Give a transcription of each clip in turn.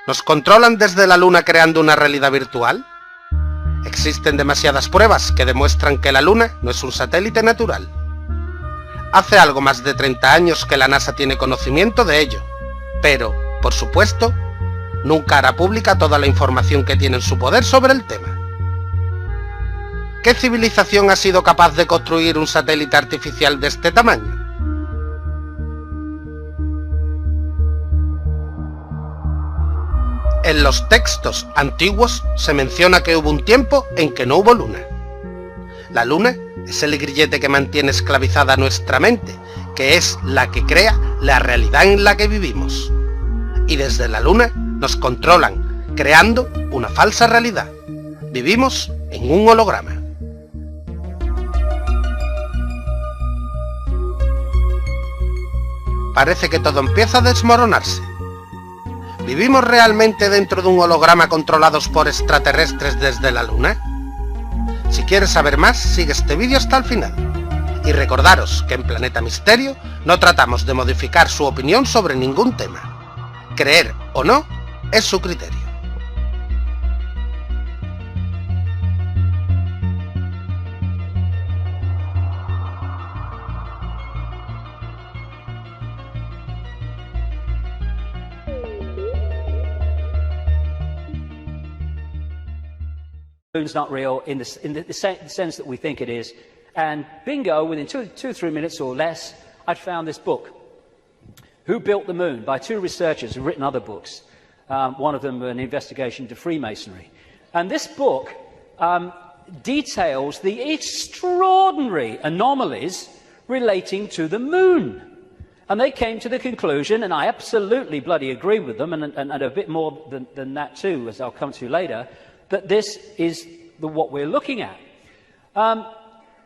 ¿Nos controlan desde la Luna creando una realidad virtual? Existen demasiadas pruebas que demuestran que la Luna no es un satélite natural. Hace algo más de 30 años que la NASA tiene conocimiento de ello, pero, por supuesto, nunca hará pública toda la información que tiene en su poder sobre el tema. ¿Qué civilización ha sido capaz de construir un satélite artificial de este tamaño? En los textos antiguos se menciona que hubo un tiempo en que no hubo luna. La luna es el grillete que mantiene esclavizada nuestra mente, que es la que crea la realidad en la que vivimos. Y desde la luna nos controlan, creando una falsa realidad. Vivimos en un holograma. Parece que todo empieza a desmoronarse. ¿Vivimos realmente dentro de un holograma controlados por extraterrestres desde la Luna? Si quieres saber más, sigue este vídeo hasta el final. Y recordaros que en Planeta Misterio no tratamos de modificar su opinión sobre ningún tema. Creer o no es su criterio. The moon's not real in the sense that we think it is. And bingo, within two or 3 minutes or less, I'd found this book, Who Built the Moon, by two researchers who've written other books. One of them an investigation into Freemasonry. And this book details the extraordinary anomalies relating to the moon. And they came to the conclusion, and I absolutely bloody agree with them, and a bit more than that too, as I'll come to later, that this is what we're looking at.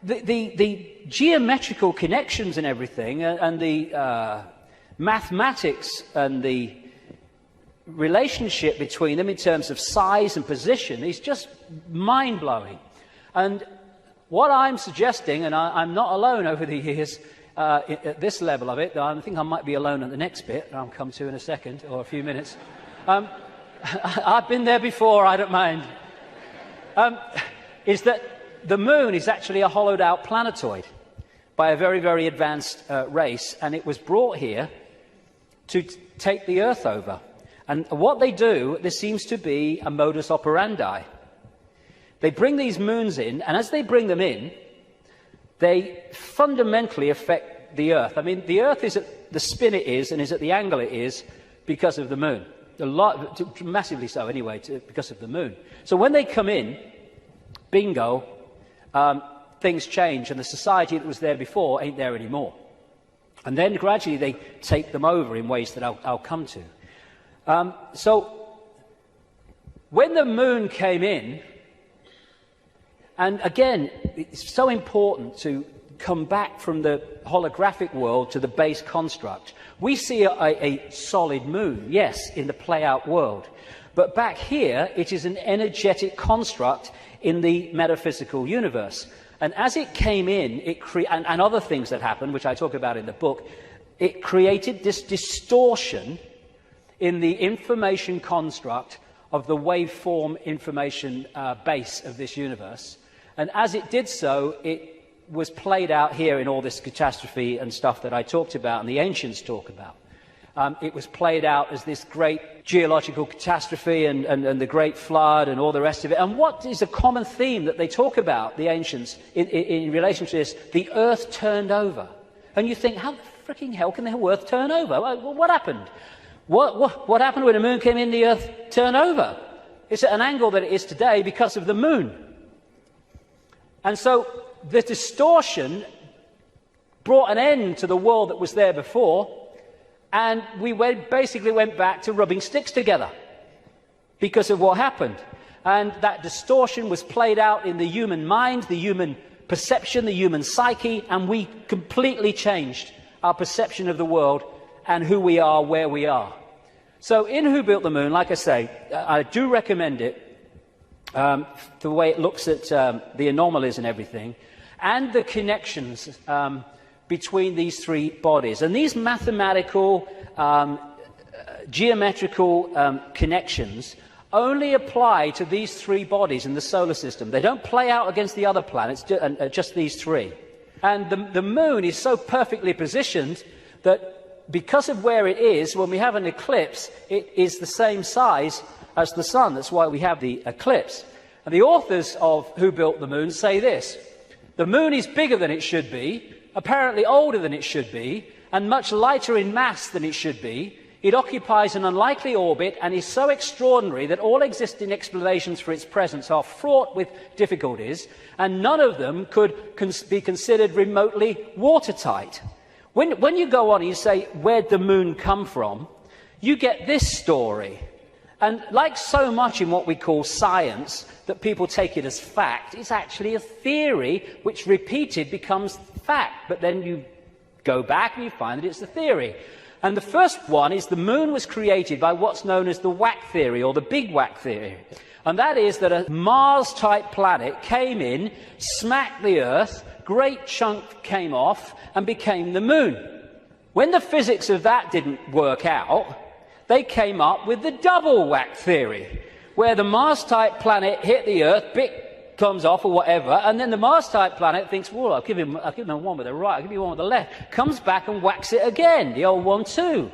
The geometrical connections and everything, and the mathematics and the relationship between them in terms of size and position is just mind-blowing. And what I'm suggesting, and I'm not alone over the years at this level of it, I think I might be alone at the next bit, I'll come to in a second, or a few minutes. I've been there before, I don't mind. Is that the moon is actually a hollowed-out planetoid by a very, very advanced race, and it was brought here to take the Earth over. And what they do, there seems to be a modus operandi. They bring these moons in, and as they bring them in, they fundamentally affect the Earth. I mean, the Earth is at the spin it is and is at the angle it is because of the moon. A lot, massively so anyway, because of the moon. So when they come in, bingo, things change, and the society that was there before ain't there anymore. And then gradually they take them over in ways that I'll come to. So when the moon came in, and again, it's so important to come back from the holographic world to the base construct. We see a solid moon, yes, in the play-out world. But back here, it is an energetic construct in the metaphysical universe. And as it came in, and other things that happened, which I talk about in the book, it created this distortion in the information construct of the waveform information base of this universe. And as it did so, it was played out here in all this catastrophe and stuff that I talked about and the ancients talk about. It was played out as this great geological catastrophe and the great flood and all the rest of it. And what is a common theme that they talk about, the ancients, in relation to this? The earth turned over. And you think, how the freaking hell can the earth turn over? Well, what happened? What happened when the moon came in, the earth turned over? It's at an angle that it is today because of the moon. And so the distortion brought an end to the world that was there before, and we basically went back to rubbing sticks together because of what happened. And that distortion was played out in the human mind, the human perception, the human psyche, and we completely changed our perception of the world and who we are, where we are. So in Who Built the Moon, like I say, I do recommend it, the way it looks at the anomalies and everything, and the connections between these three bodies. And these mathematical geometrical connections only apply to these three bodies in the solar system. They don't play out against the other planets, just these three. And the moon is so perfectly positioned that because of where it is, when we have an eclipse, it is the same size as the sun. That's why we have the eclipse. And the authors of Who Built the Moon say this: the moon is bigger than it should be, apparently older than it should be, and much lighter in mass than it should be. It occupies an unlikely orbit and is so extraordinary that all existing explanations for its presence are fraught with difficulties, and none of them could be considered remotely watertight. When you go on and you say, where'd the moon come from, you get this story. And like so much in what we call science, that people take it as fact, it's actually a theory which repeated becomes fact. But then you go back and you find that it's a theory. And the first one is the moon was created by what's known as the whack theory, or the big whack theory. And that is that a Mars-type planet came in, smacked the Earth, great chunk came off, and became the moon. When the physics of that didn't work out, they came up with the double whack theory, where the Mars-type planet hit the Earth, comes off or whatever, and then the Mars-type planet thinks, well, I'll give him one with the right, I'll give you one with the left, comes back and whacks it again, the old one too.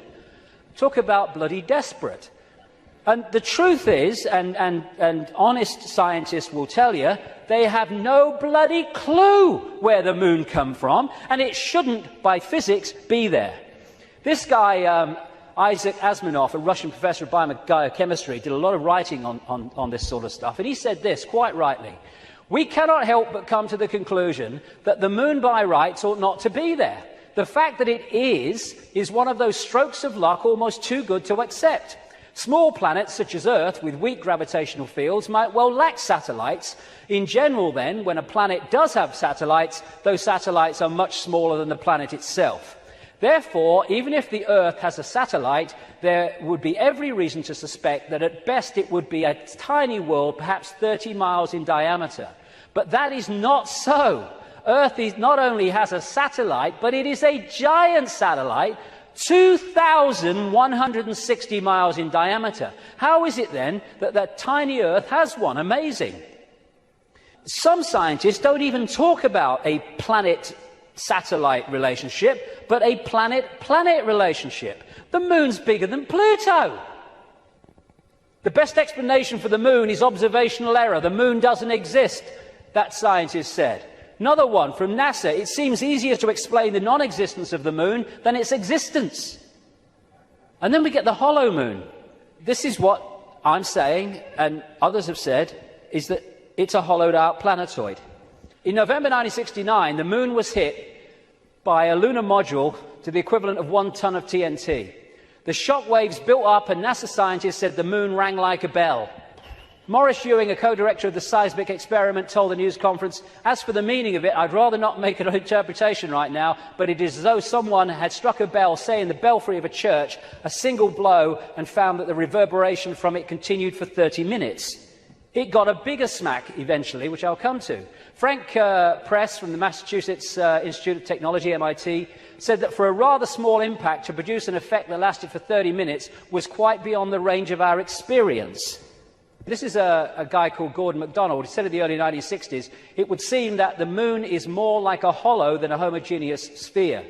Talk about bloody desperate. And the truth is, and honest scientists will tell you, they have no bloody clue where the moon come from, and it shouldn't, by physics, be there. This guy, Isaac Asimov, a Russian professor of biochemistry, did a lot of writing on this sort of stuff, and he said this, quite rightly: we cannot help but come to the conclusion that the moon by rights ought not to be there. The fact that it is one of those strokes of luck almost too good to accept. Small planets such as Earth with weak gravitational fields might well lack satellites. In general then, when a planet does have satellites, those satellites are much smaller than the planet itself. Therefore, even if the Earth has a satellite, there would be every reason to suspect that at best it would be a tiny world, perhaps 30 miles in diameter. But that is not so. Earth not only has a satellite, but it is a giant satellite, 2,160 miles in diameter. How is it then that that tiny Earth has one? Amazing. Some scientists don't even talk about a planet-satellite relationship, but a planet-planet relationship. The moon's bigger than Pluto. The best explanation for the moon is observational error. The moon doesn't exist, that scientist said. Another one from NASA: it seems easier to explain the non-existence of the moon than its existence. And then we get the hollow moon. This is what I'm saying, and others have said, is that it's a hollowed-out planetoid. In November 1969, the moon was hit by a lunar module to the equivalent of 1 ton of TNT. The shock waves built up, and NASA scientists said the moon rang like a bell. Maurice Ewing, a co-director of the seismic experiment, told the news conference, "As for the meaning of it, I'd rather not make an interpretation right now, but it is as though someone had struck a bell, say in the belfry of a church, a single blow, and found that the reverberation from it continued for 30 minutes. It got a bigger smack eventually, which I'll come to. Frank Press from the Massachusetts Institute of Technology, MIT, said that for a rather small impact to produce an effect that lasted for 30 minutes was quite beyond the range of our experience. This is a guy called Gordon MacDonald. He said in the early 1960s, it would seem that the moon is more like a hollow than a homogeneous sphere.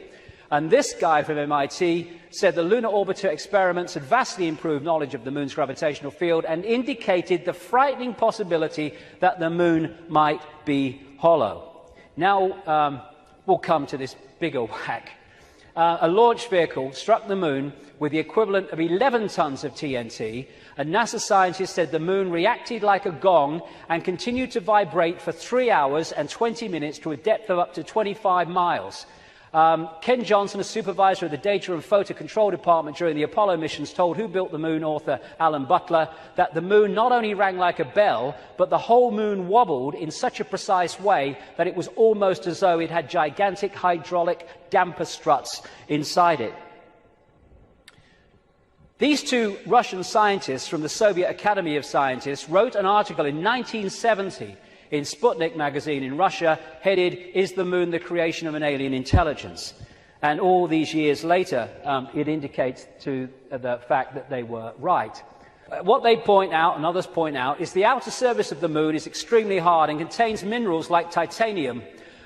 And this guy from MIT said the lunar orbiter experiments had vastly improved knowledge of the moon's gravitational field and indicated the frightening possibility that the moon might be hollow. Now, we'll come to this bigger whack. A launch vehicle struck the moon with the equivalent of 11 tons of TNT, and NASA scientists said the moon reacted like a gong and continued to vibrate for 3 hours and 20 minutes to a depth of up to 25 miles. Ken Johnson, a supervisor of the Data and Photo Control Department during the Apollo missions, told Who Built the Moon author Alan Butler that the moon not only rang like a bell, but the whole moon wobbled in such a precise way that it was almost as though it had gigantic hydraulic damper struts inside it. These two Russian scientists from the Soviet Academy of Scientists wrote an article in 1970 in Sputnik magazine in Russia, headed, "Is the Moon the Creation of an Alien Intelligence?" And all these years later, it indicates to the fact that they were right. What they point out, and others point out, is the outer surface of the moon is extremely hard and contains minerals like titanium.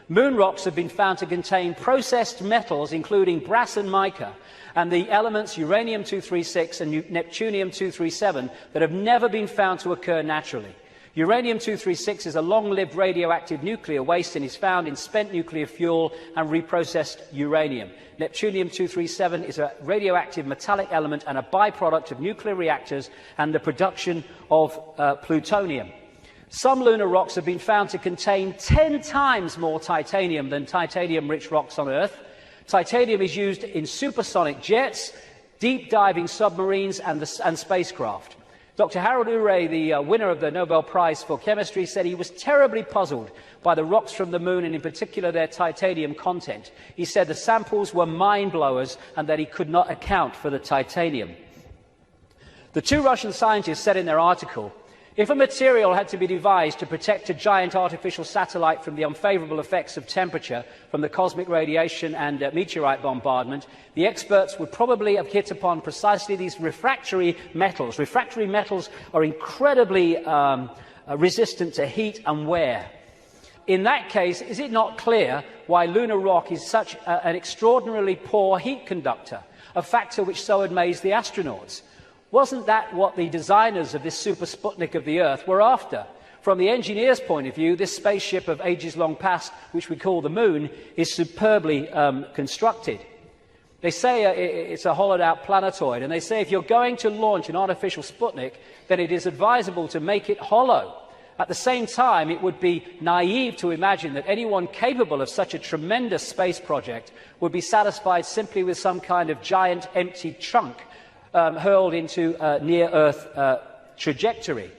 Moon rocks have been found to contain processed metals, including brass and mica, and the elements uranium-236 and neptunium-237 that have never been found to occur naturally. Uranium-236 is a long-lived radioactive nuclear waste and is found in spent nuclear fuel and reprocessed uranium. Neptunium-237 is a radioactive metallic element and a byproduct of nuclear reactors and the production of plutonium. Some lunar rocks have been found to contain 10 times more titanium than titanium-rich rocks on Earth. Titanium is used in supersonic jets, deep-diving submarines and spacecraft. Dr. Harold Urey, the winner of the Nobel Prize for Chemistry, said he was terribly puzzled by the rocks from the moon and in particular their titanium content. He said the samples were mind-blowers and that he could not account for the titanium. The two Russian scientists said in their article, if a material had to be devised to protect a giant artificial satellite from the unfavourable effects of temperature, from the cosmic radiation and meteorite bombardment, the experts would probably have hit upon precisely these refractory metals. Refractory metals are incredibly resistant to heat and wear. In that case, is it not clear why lunar rock is such an extraordinarily poor heat conductor, a factor which so amazed the astronauts? Wasn't that what the designers of this super Sputnik of the Earth were after? From the engineer's point of view, this spaceship of ages long past, which we call the Moon, is superbly constructed. They say it's a hollowed-out planetoid, and they say if you're going to launch an artificial Sputnik, then it is advisable to make it hollow. At the same time, it would be naive to imagine that anyone capable of such a tremendous space project would be satisfied simply with some kind of giant empty chunk hurled into a near-Earth trajectory.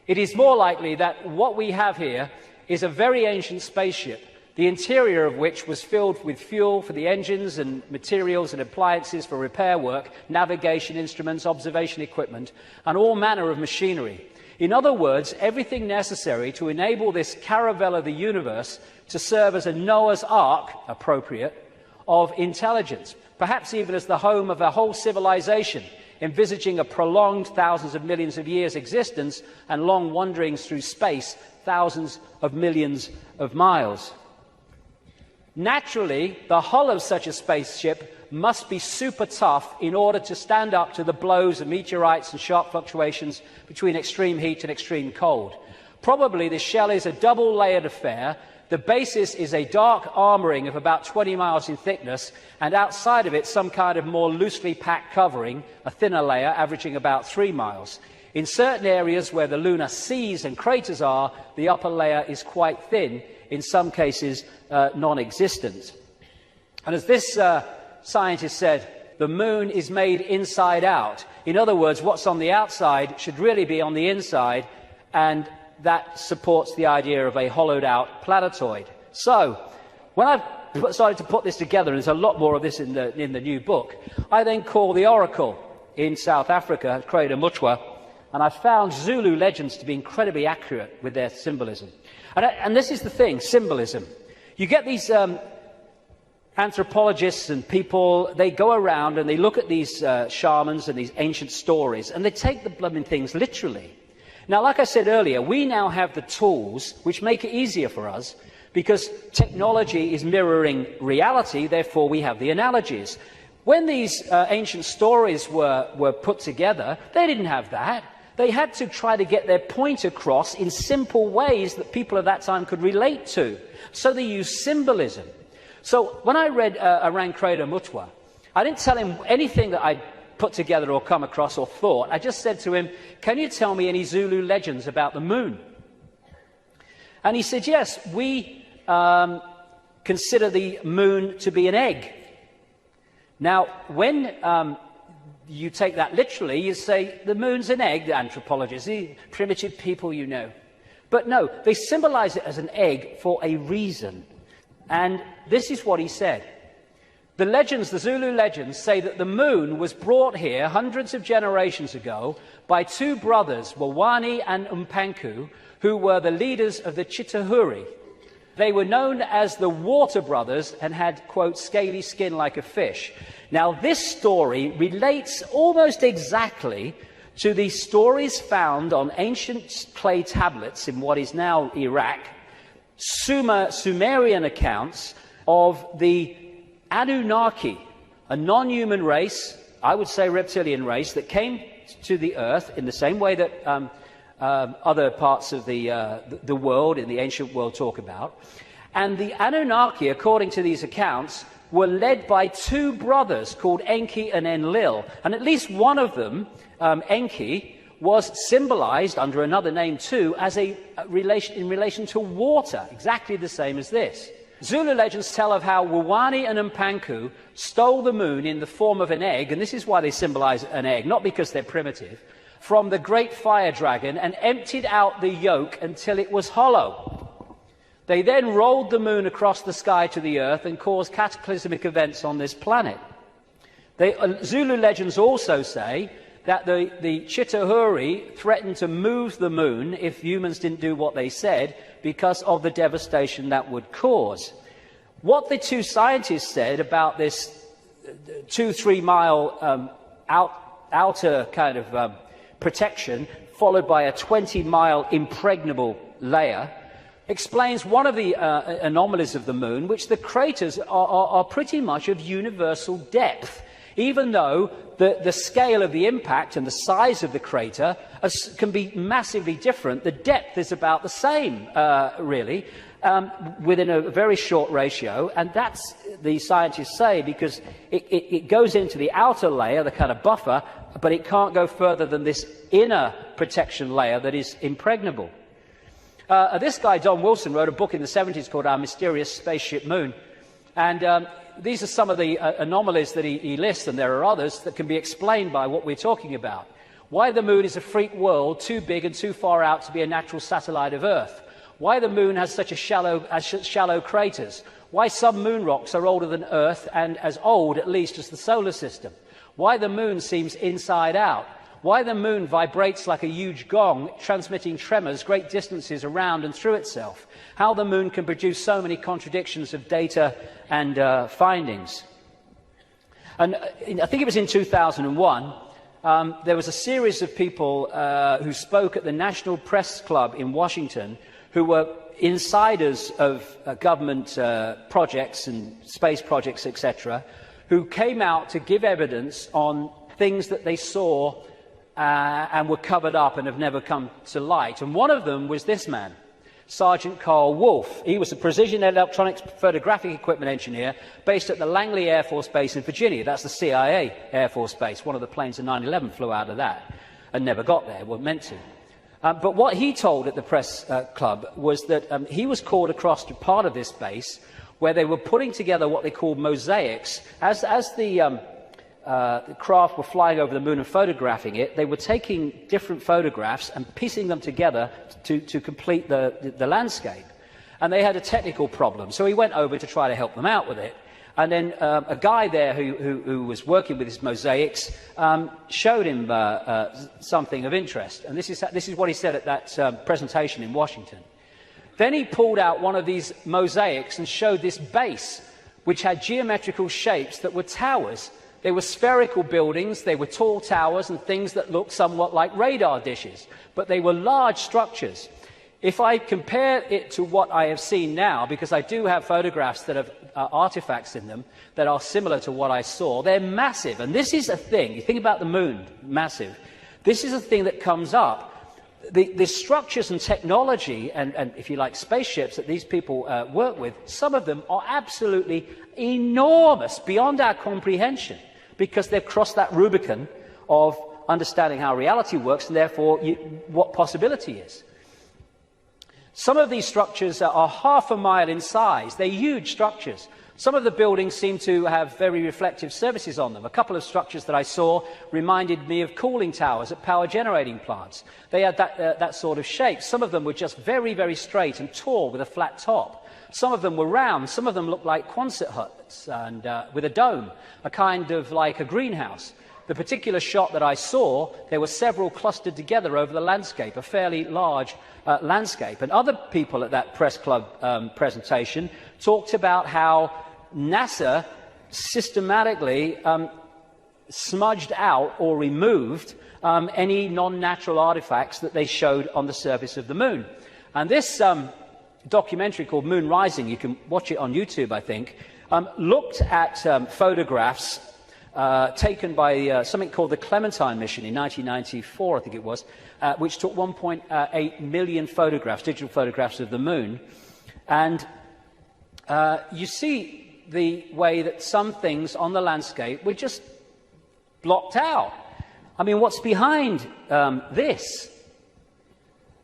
It is more likely that what we have here is a very ancient spaceship, the interior of which was filled with fuel for the engines and materials and appliances for repair work, navigation instruments, observation equipment, and all manner of machinery. In other words, everything necessary to enable this caravel of the universe to serve as a Noah's Ark, appropriate, of intelligence, perhaps even as the home of a whole civilization, envisaging a prolonged thousands of millions of years existence and long wanderings through space, thousands of millions of miles. Naturally, the hull of such a spaceship must be super tough in order to stand up to the blows of meteorites and sharp fluctuations between extreme heat and extreme cold. Probably the shell is a double-layered affair. The basis is a dark armouring of about 20 miles in thickness, and outside of it some kind of more loosely packed covering, a thinner layer averaging about 3 miles. In certain areas where the lunar seas and craters are, the upper layer is quite thin, in some cases non-existent. And as this scientist said, the moon is made inside out. In other words, what's on the outside should really be on the inside, and that supports the idea of a hollowed-out planetoid. So, when I've started to put this together, and there's a lot more of this in the new book, I then call the oracle in South Africa, Creda Mutwa, and I found Zulu legends to be incredibly accurate with their symbolism. And this is the thing, symbolism. You get these anthropologists and people, they go around and they look at these shamans and these ancient stories, and they take the blooming things literally. Now, like I said earlier, we now have the tools which make it easier for us because technology is mirroring reality, therefore we have the analogies. When these ancient stories were put together, they didn't have that. They had to try to get their point across in simple ways that people at that time could relate to. So they used symbolism. So when I read Arang Creda Mutwa, I didn't tell him anything that I'd put together or come across or thought. I just said to him, can you tell me any Zulu legends about the moon? And he said, yes, we consider the moon to be an egg. Now, when you take that literally, you say, the moon's an egg, the anthropologists, the primitive people you know. But no, they symbolize it as an egg for a reason. And this is what he said. The legends, the Zulu legends, say that the moon was brought here hundreds of generations ago by two brothers, Wawani and Umpanku, who were the leaders of the Chitahuri. They were known as the Water Brothers and had, quote, scaly skin like a fish. Now, this story relates almost exactly to the stories found on ancient clay tablets in what is now Iraq, Sumerian accounts of the Anunnaki, a non-human race, I would say reptilian race, that came to the earth in the same way that other parts of the world, in the ancient world, talk about. And the Anunnaki, according to these accounts, were led by two brothers called Enki and Enlil. And at least one of them, Enki, was symbolized under another name too as in relation to water, exactly the same as this. Zulu legends tell of how Wawani and Mpanku stole the moon in the form of an egg, and this is why they symbolize an egg, not because they're primitive, from the great fire dragon and emptied out the yolk until it was hollow. They then rolled the moon across the sky to the earth and caused cataclysmic events on this planet. Zulu legends also say that the Chitahuri threatened to move the moon if humans didn't do what they said because of the devastation that would cause. What the two scientists said about this 2-3 mile outer kind of protection followed by a 20-mile impregnable layer explains one of the anomalies of the moon, which the craters are pretty much of universal depth. Even though the scale of the impact and the size of the crater can be massively different, the depth is about the same, really, within a very short ratio. And that's, the scientists say, because it goes into the outer layer, the kind of buffer, but it can't go further than this inner protection layer that is impregnable. This guy, Don Wilson, wrote a book in the 70s called Our Mysterious Spaceship Moon. And these are some of the anomalies that he lists, and there are others that can be explained by what we're talking about. Why the moon is a freak world, too big and too far out to be a natural satellite of Earth. Why the moon has such shallow craters. Why some moon rocks are older than Earth and as old, at least, as the solar system. Why the moon seems inside out. Why the moon vibrates like a huge gong, transmitting tremors great distances around and through itself. How the moon can produce so many contradictions of data and findings. And I think it was in 2001, there was a series of people who spoke at the National Press Club in Washington who were insiders of government projects and space projects, etc., who came out to give evidence on things that they saw and were covered up and have never come to light. And one of them was this man, Sergeant Carl Wolf. He was a precision electronics photographic equipment engineer based at the Langley Air Force Base in Virginia. That's the CIA Air Force Base. One of the planes in 9/11 flew out of that and never got there, weren't meant to. But what he told at the press club was that he was called across to part of this base where they were putting together what they called mosaics. As the craft were flying over the moon and photographing it, they were taking different photographs and piecing them together to complete the landscape. And they had a technical problem, so he went over to try to help them out with it. And then a guy there who was working with his mosaics showed him something of interest. And this is what he said at that presentation in Washington. Then he pulled out one of these mosaics and showed this base, which had geometrical shapes that were towers. They were spherical buildings, they were tall towers and things that looked somewhat like radar dishes, but they were large structures. If I compare it to what I have seen now, because I do have photographs that have artifacts in them that are similar to what I saw, they're massive. And this is a thing, you think about the moon, massive. This is a thing that comes up. The structures and technology and, if you like, spaceships that these people work with, some of them are absolutely enormous, beyond our comprehension, because they've crossed that Rubicon of understanding how reality works and therefore what possibility is. Some of these structures are half a mile in size. They're huge structures. Some of the buildings seem to have very reflective surfaces on them. A couple of structures that I saw reminded me of cooling towers at power generating plants. They had that sort of shape. Some of them were just very, very straight and tall with a flat top. Some of them were round. Some of them looked like Quonset huts and with a dome, a kind of like a greenhouse. the particular shot that I saw, there were several clustered together over the landscape, a fairly large landscape. And other people at that press club presentation talked about how NASA systematically smudged out or removed any non-natural artifacts that they showed on the surface of the moon. And this documentary called Moon Rising, you can watch it on YouTube, I think, looked at photographs taken by something called the Clementine mission in 1994, I think it was, which took 1.8 million photographs, digital photographs of the moon. And you see the way that some things on the landscape were just blocked out. I mean, what's behind this?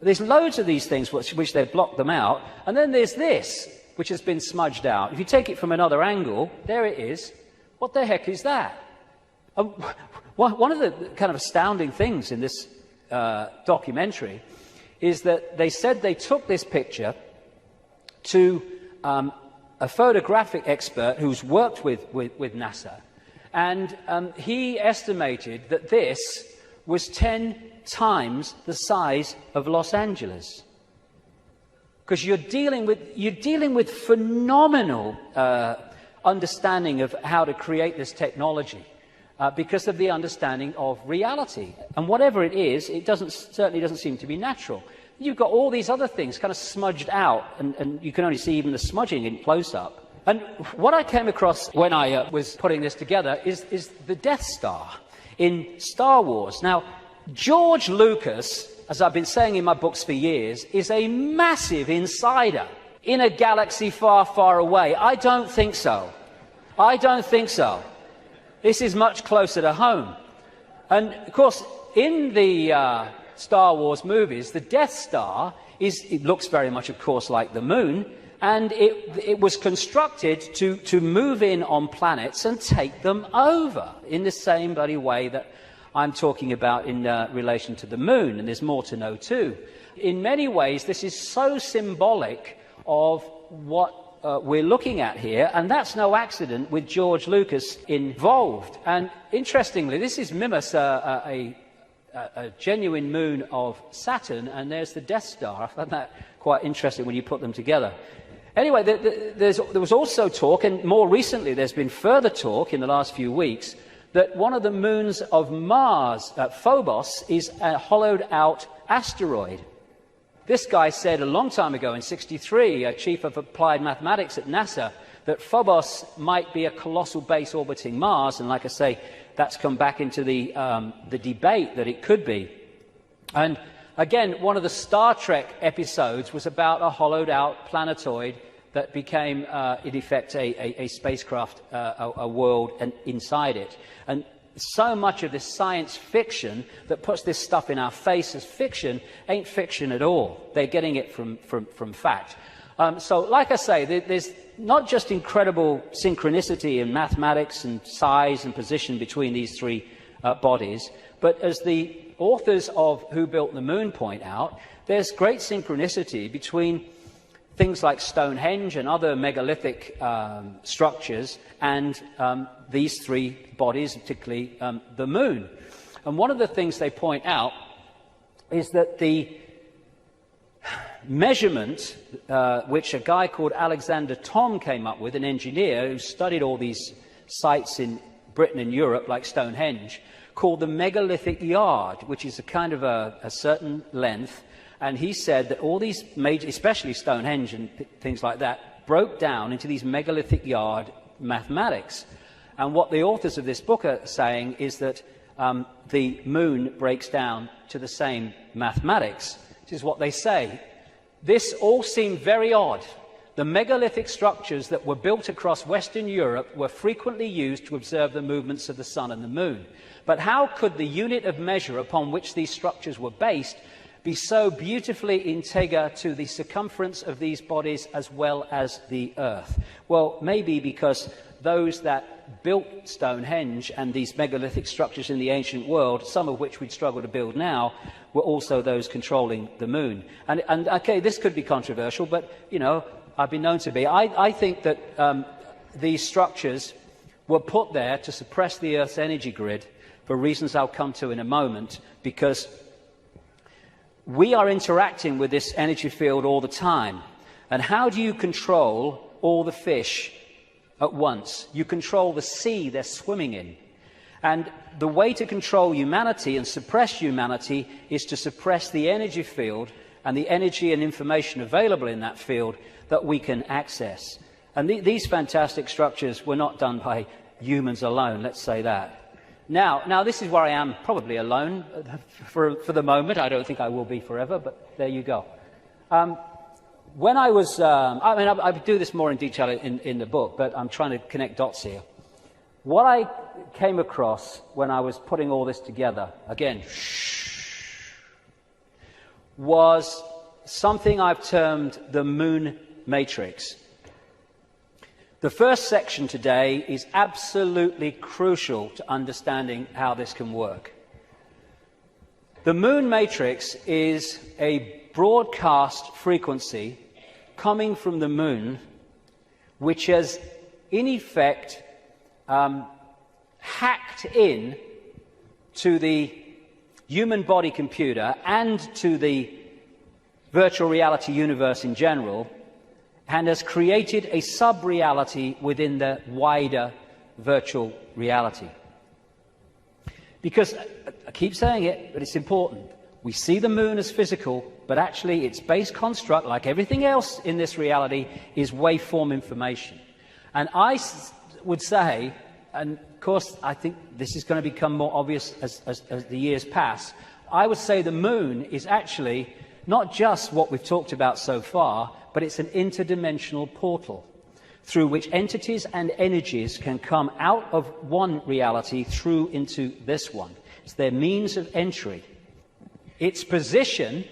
There's loads of these things which they've blocked them out, and then there's this, which has been smudged out. If you take it from another angle, there it is. What the heck is that? One of the kind of astounding things in this documentary is that they said they took this picture to a photographic expert who's worked with NASA, and he estimated that this was 10 times the size of Los Angeles. Because you're dealing with phenomenal understanding of how to create this technology because of the understanding of reality. And whatever it is, it certainly doesn't seem to be natural. You've got all these other things kind of smudged out, and you can only see even the smudging in close-up. And what I came across when I was putting this together is the Death Star in Star Wars. Now, George Lucas, as I've been saying in my books for years, is a massive insider in a galaxy far, far away. I don't think so. I don't think so. This is much closer to home. And, of course, in the Star Wars movies, the Death Star it looks very much, of course, like the moon, and it was constructed to move in on planets and take them over in the same bloody way that I'm talking about in relation to the moon, and there's more to know too. In many ways, this is so symbolic of what we're looking at here, and that's no accident with George Lucas involved. And interestingly, this is Mimas, a genuine moon of Saturn, and there's the Death Star. I found that quite interesting when you put them together. Anyway, there was also talk, and more recently there's been further talk in the last few weeks, that one of the moons of Mars, Phobos, is a hollowed-out asteroid. This guy said a long time ago, in '63, a chief of applied mathematics at NASA, that Phobos might be a colossal base orbiting Mars, and like I say, that's come back into the debate that it could be. And again, one of the Star Trek episodes was about a hollowed-out planetoid that became, in effect, a spacecraft, a world, and inside it. And so much of this science fiction that puts this stuff in our face as fiction ain't fiction at all. They're getting it from fact. So, like I say, there's not just incredible synchronicity in mathematics and size and position between these three bodies, but as the authors of Who Built the Moon point out, there's great synchronicity between things like Stonehenge and other megalithic structures and these three bodies, particularly the moon. And one of the things they point out is that the measurement which a guy called Alexander Thom came up with, an engineer who studied all these sites in Britain and Europe, like Stonehenge, called the megalithic yard, which is a kind of a certain length. And he said that all these major, especially Stonehenge and things like that, broke down into these megalithic yard mathematics. And what the authors of this book are saying is that the moon breaks down to the same mathematics. This is what they say. This all seemed very odd. The megalithic structures that were built across Western Europe were frequently used to observe the movements of the sun and the moon. But how could the unit of measure upon which these structures were based be so beautifully integer to the circumference of these bodies as well as the Earth? Well, maybe because those that built Stonehenge and these megalithic structures in the ancient world, some of which we'd struggle to build now, were also those controlling the moon. And okay, this could be controversial, but, you know, I've been known to be. I think that these structures were put there to suppress the Earth's energy grid, for reasons I'll come to in a moment, because we are interacting with this energy field all the time. And how do you control all the fish at once? You control the sea they're swimming in. And the way to control humanity and suppress humanity is to suppress the energy field and the energy and information available in that field that we can access. And these fantastic structures were not done by humans alone, let's say that. Now this is where I am probably alone for the moment. I don't think I will be forever, but there you go. When I was, I do this more in detail in the book, but I'm trying to connect dots here. What I came across when I was putting all this together, again, was something I've termed the moon matrix. The first section today is absolutely crucial to understanding how this can work. The moon matrix is a broadcast frequency coming from the moon, which has, in effect, hacked in to the human body computer and to the virtual reality universe in general, and has created a sub-reality within the wider virtual reality. Because, I keep saying it, but it's important, we see the moon as physical, but actually its base construct, like everything else in this reality, is waveform information. And I would say, and of course I think this is going to become more obvious as the years pass, I would say the moon is actually not just what we've talked about so far, but it's an interdimensional portal through which entities and energies can come out of one reality through into this one. It's their means of entry. Its position,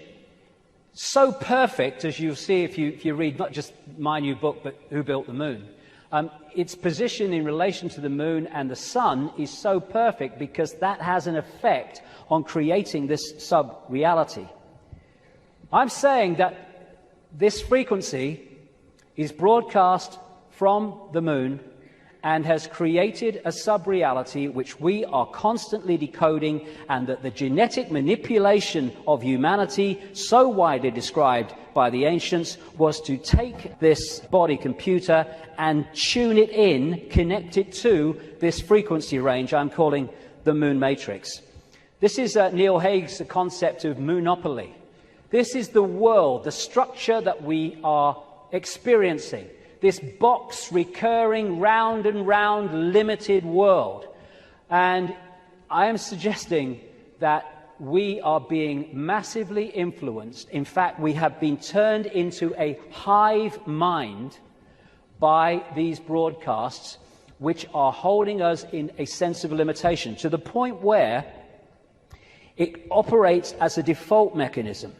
so perfect, as you'll see if you read not just my new book, but Who Built the Moon, its position in relation to the moon and the sun is so perfect because that has an effect on creating this sub-reality. I'm saying that this frequency is broadcast from the moon and has created a sub-reality which we are constantly decoding, and that the genetic manipulation of humanity, so widely described by the ancients, was to take this body computer and tune it in, connect it to this frequency range I'm calling the moon matrix. This is Neil Haig's concept of moonopoly. This is the world, the structure that we are experiencing. This box, recurring, round and round, limited world. And I am suggesting that we are being massively influenced. In fact, we have been turned into a hive mind by these broadcasts, which are holding us in a sense of limitation, to the point where it operates as a default mechanism.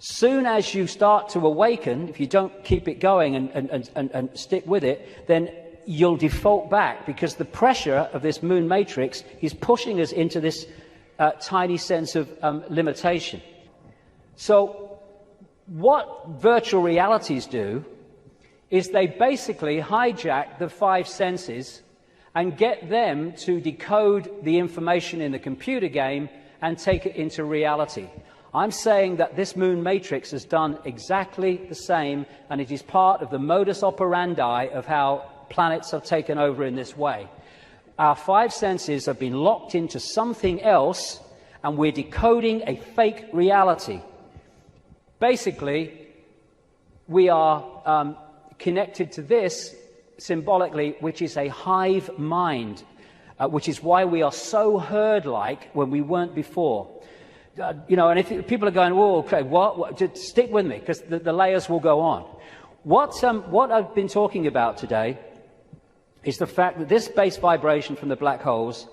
Soon as you start to awaken, if you don't keep it going and stick with it, then you'll default back, because the pressure of this moon matrix is pushing us into this tiny sense of limitation. So what virtual realities do is they basically hijack the five senses and get them to decode the information in the computer game and take it into reality. I'm saying that this moon matrix has done exactly the same, and it is part of the modus operandi of how planets have taken over in this way. Our five senses have been locked into something else, and we're decoding a fake reality. Basically, we are connected to this symbolically, which is a hive mind, which is why we are so herd-like when we weren't before. And if people are going, "Whoa, okay, what?" Just stick with me, because the layers will go on. What I've been talking about today is the fact that this base vibration from the black holes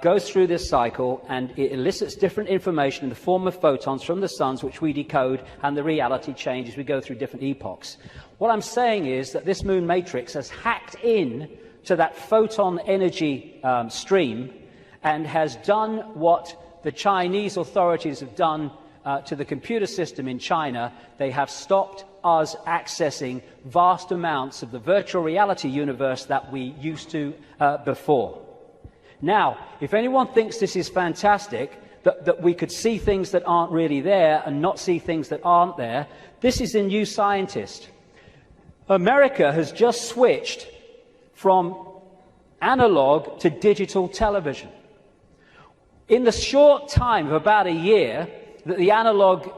goes through this cycle, and it elicits different information in the form of photons from the suns, which we decode, and the reality changes. We go through different epochs. What I'm saying is that this moon matrix has hacked in to that photon energy stream and has done what the Chinese authorities have done to the computer system in China. They have stopped us accessing vast amounts of the virtual reality universe that we used to before. Now, if anyone thinks this is fantastic, that we could see things that aren't really there and not see things that aren't there, this is a New Scientist. America has just switched from analog to digital television. In the short time of about a year that the analog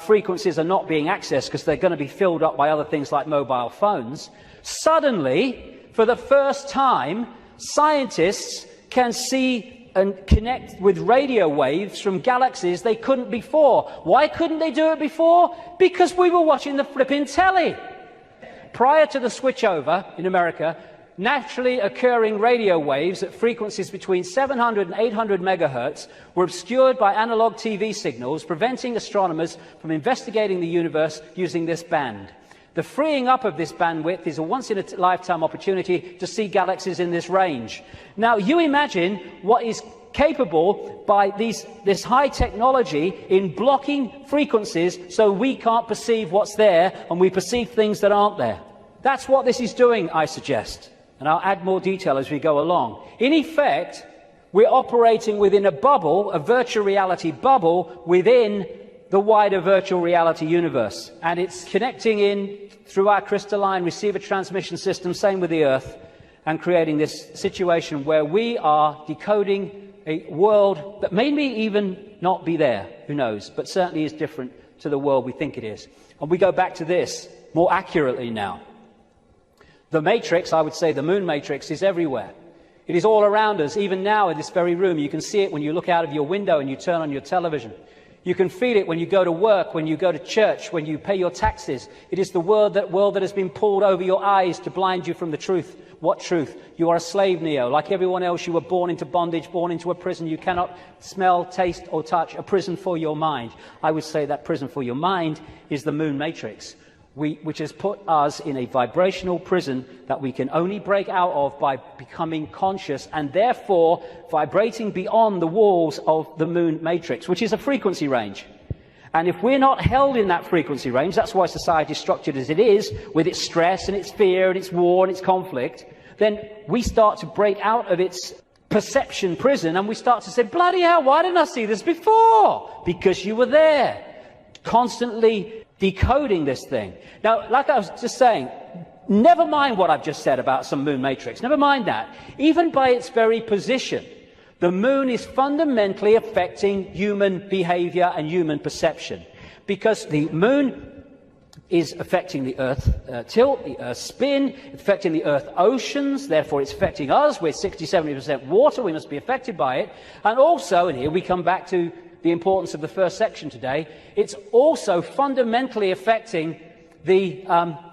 frequencies are not being accessed because they're going to be filled up by other things like mobile phones, suddenly, for the first time, scientists can see and connect with radio waves from galaxies they couldn't before. Why couldn't they do it before? Because we were watching the flipping telly. Prior to the switchover in America, naturally occurring radio waves at frequencies between 700 and 800 megahertz were obscured by analog TV signals, preventing astronomers from investigating the universe using this band. The freeing up of this bandwidth is a once-in-a-lifetime opportunity to see galaxies in this range. Now, you imagine what is capable by this high technology in blocking frequencies so we can't perceive what's there and we perceive things that aren't there. That's what this is doing, I suggest. And I'll add more detail as we go along. In effect, we're operating within a bubble, a virtual reality bubble, within the wider virtual reality universe. And it's connecting in through our crystalline receiver transmission system, same with the Earth, and creating this situation where we are decoding a world that may even not be there, who knows, but certainly is different to the world we think it is. And we go back to this more accurately now. The matrix, I would say the moon matrix, is everywhere. It is all around us, even now in this very room. You can see it when you look out of your window and you turn on your television. You can feel it when you go to work, when you go to church, when you pay your taxes. It is the world that has been pulled over your eyes to blind you from the truth. What truth? You are a slave, Neo. Like everyone else, you were born into bondage, born into a prison. You cannot smell, taste, or touch. A prison for your mind. I would say that prison for your mind is the moon matrix, which has put us in a vibrational prison that we can only break out of by becoming conscious and therefore vibrating beyond the walls of the moon matrix, which is a frequency range. And if we're not held in that frequency range, that's why society is structured as it is, with its stress and its fear and its war and its conflict, then we start to break out of its perception prison and we start to say, bloody hell, why didn't I see this before? Because you were there, constantly decoding this thing. Now, like I was just saying, never mind what I've just said about some moon matrix. Never mind that. Even by its very position, the moon is fundamentally affecting human behavior and human perception. Because the moon is affecting the Earth tilt, the Earth spin, affecting the Earth oceans, therefore it's affecting us. We're 60-70% water, we must be affected by it. And also, and here we come back to the importance of the first section today, it's also fundamentally affecting the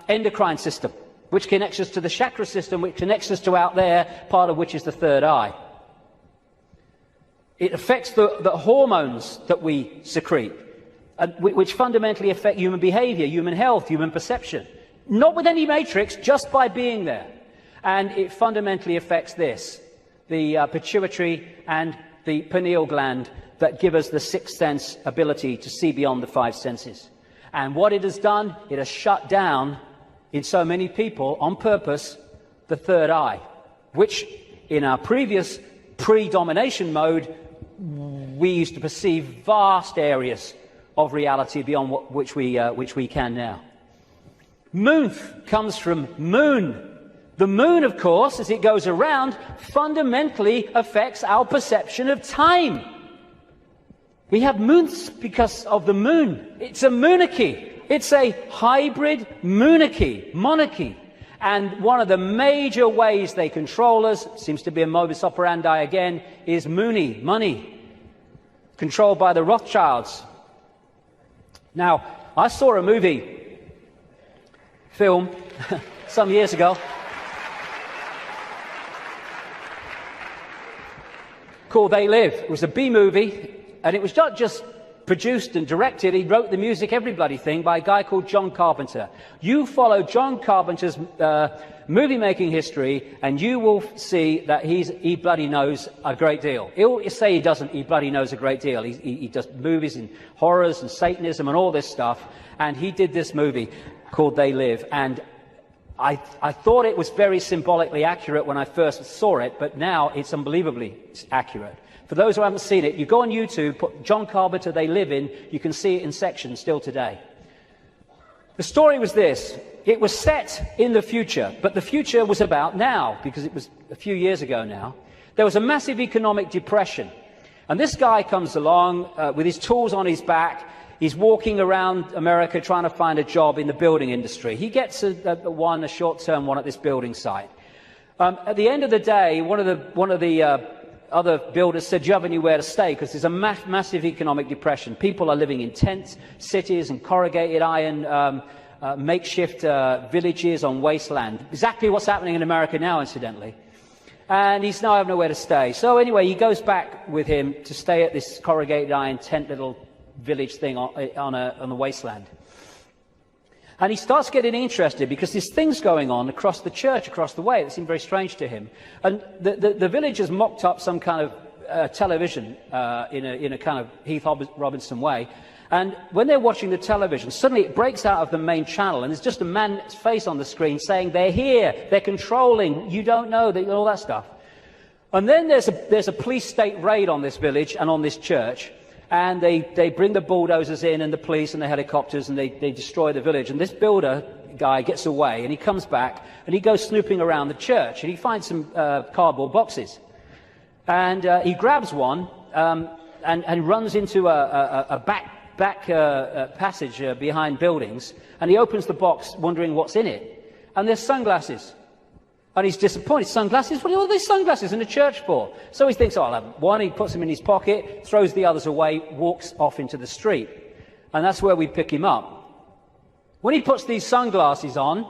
endocrine system, which connects us to the chakra system, which connects us to out there, part of which is the third eye. It affects the hormones that we secrete, which fundamentally affect human behavior, human health, human perception. Not with any matrix, just by being there. And it fundamentally affects this, the pituitary and the pineal gland, that give us the sixth sense ability to see beyond the five senses. And what it has done, it has shut down, in so many people, on purpose, the third eye, which in our previous pre-domination mode, we used to perceive vast areas of reality beyond which we can now. Moonth comes from moon. The moon, of course, as it goes around, fundamentally affects our perception of time. We have moonths because of the moon. It's a monarchy. It's a hybrid monarchy. And one of the major ways they control us, seems to be a modus operandi again, is money, controlled by the Rothschilds. Now, I saw a film, some years ago, called They Live. It was a B-movie. And it was not just produced and directed, he wrote the music, every bloody thing, by a guy called John Carpenter. You follow John Carpenter's movie-making history, and you will see that he bloody knows a great deal. He'll say he doesn't, he bloody knows a great deal. He does movies in horrors and Satanism and all this stuff, and he did this movie called They Live. And I thought it was very symbolically accurate when I first saw it, but now it's unbelievably accurate. For those who haven't seen it, you go on YouTube, put John Carpenter, They Live In, you can see it in sections still today. The story was this. It was set in the future, but the future was about now, because it was a few years ago now. There was a massive economic depression, and this guy comes along with his tools on his back. He's walking around America trying to find a job in the building industry. He gets a short-term one at this building site. At the end of the day, one of the other builders said, "Do you have anywhere to stay?" Because there's a massive economic depression. People are living in tent cities and corrugated iron makeshift villages on wasteland. Exactly what's happening in America now, incidentally. And he's now having nowhere to stay. So anyway, he goes back with him to stay at this corrugated iron tent little village thing on the wasteland. And he starts getting interested because there's things going on across the church, across the way, that seem very strange to him. And the villagers mocked up some kind of television in a kind of Heath Robinson way. And when they're watching the television, suddenly it breaks out of the main channel, and there's just a man's face on the screen saying, "They're here, they're controlling, you don't know," all that stuff. And then there's a police state raid on this village and on this church. And they bring the bulldozers in and the police and the helicopters, and they destroy the village. And this builder guy gets away, and he comes back and he goes snooping around the church, and he finds some cardboard boxes. And he grabs one and runs into a back passage behind buildings, and he opens the box wondering what's in it. And there's sunglasses. And he's disappointed. Sunglasses? What are all these sunglasses in the church for? So he thinks, "Oh, I'll have one." He puts them in his pocket, throws the others away, walks off into the street. And that's where we pick him up. When he puts these sunglasses on,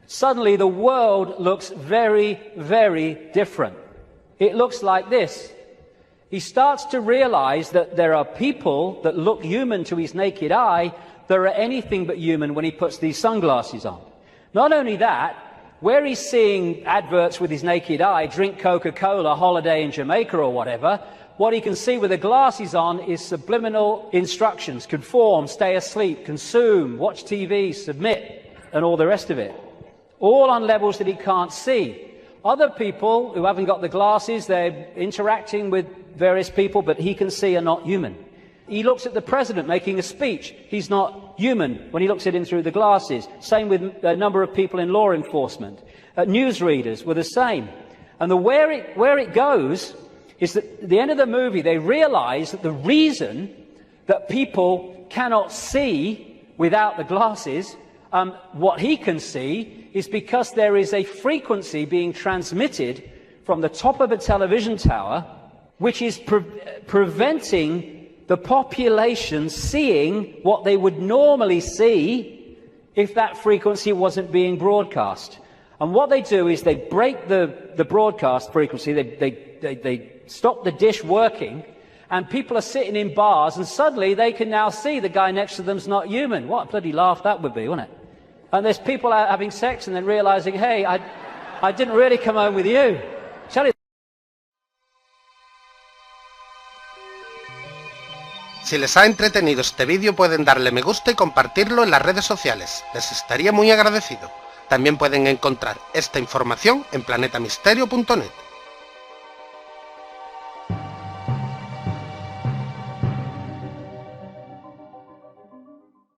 suddenly the world looks very, very different. It looks like this. He starts to realize that there are people that look human to his naked eye that are anything but human when he puts these sunglasses on. Not only that, where he's seeing adverts with his naked eye, drink Coca-Cola, holiday in Jamaica or whatever, what he can see with the glasses on is subliminal instructions: conform, stay asleep, consume, watch TV, submit, and all the rest of it. All on levels that he can't see. Other people who haven't got the glasses, they're interacting with various people, but he can see are not human. He looks at the president making a speech. He's not human when he looks at him through the glasses. Same with a number of people in law enforcement. Newsreaders were the same. And where it goes is that at the end of the movie, they realize that the reason that people cannot see without the glasses, what he can see, is because there is a frequency being transmitted from the top of a television tower, which is preventing the population seeing what they would normally see if that frequency wasn't being broadcast. And what they do is they break the broadcast frequency, they stop the dish working, and people are sitting in bars, and suddenly they can now see the guy next to them's not human. What a bloody laugh that would be, wouldn't it? And there's people out having sex and then realizing, "Hey, I didn't really come home with you." Shall Si les ha entretenido este vídeo, pueden darle me gusta y compartirlo en las redes sociales. Les estaría muy agradecido. También pueden encontrar esta información en planetamisterio.net.